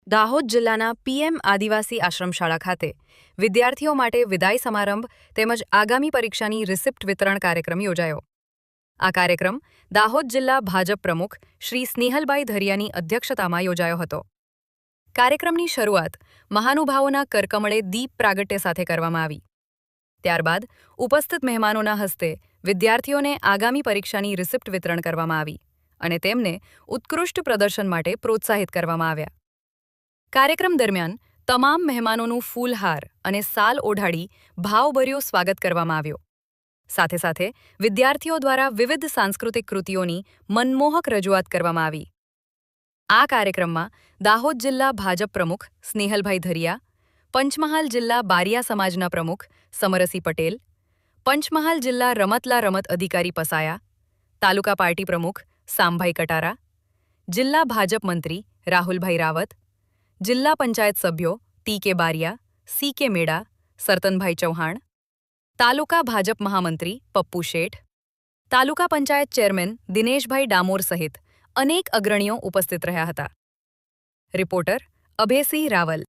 દાહોદ જિલ્લાના પીએમ આદિવાસી આશ્રમશાળા ખાતે વિદ્યાર્થીઓ માટે વિદાય સમારંભ તેમજ આગામી પરીક્ષાની રિસિપ્ટ વિતરણ કાર્યક્રમ યોજાયો. આ કાર્યક્રમ દાહોદ જિલ્લા ભાજપ પ્રમુખ શ્રી સ્નેહલભાઈ ધરિયાની અધ્યક્ષતામાં યોજાયો હતો. કાર્યક્રમની શરૂઆત મહાનુભાવોના કરકમળે દીપ પ્રાગટ્ય સાથે કરવામાં આવી. ત્યારબાદ ઉપસ્થિત મહેમાનોના હસ્તે વિદ્યાર્થીઓને આગામી પરીક્ષાની રિસિપ્ટ વિતરણ કરવામાં આવી અને તેમને ઉત્કૃષ્ટ પ્રદર્શન માટે પ્રોત્સાહિત કરવામાં આવ્યા. કાર્યક્રમ દરમિયાન તમામ મહેમાનોનું ફૂલહાર અને સાલ ઓઢાડી ભાવભર્યું સ્વાગત કરવામાં આવ્યું. સાથે સાથે વિદ્યાર્થીઓ દ્વારા વિવિધ સાંસ્કૃતિક કૃતિઓની મનમોહક રજૂઆત કરવામાં આવી. આ કાર્યક્રમમાં દાહોદ જિલ્લા ભાજપ પ્રમુખ સ્નેહલભાઈ ધરિયા, પંચમહાલ જિલ્લા બારિયા સમાજના પ્રમુખ સમરસી પટેલ, પંચમહાલ જિલ્લા રમતલા રમત અધિકારી પસાયા, તાલુકા પાર્ટી પ્રમુખ સામભાઈ કટારા, જિલ્લા ભાજપ મંત્રી રાહુલભાઈ રાવત, જિલ્લા પંચાયત સભ્યો ટી.કે. બારિયા, સી.કે. મેડા, સરતનભાઈ ચૌહાણ, તાલુકા ભાજપ મહામંત્રી પપ્પુ શેઠ, તાલુકા પંચાયત ચેરમેન દિનેશભાઈ ડામોર સહિત અનેક અગ્રણીઓ ઉપસ્થિત રહ્યા હતા. રિપોર્ટર અભયસિંહ રાવલ.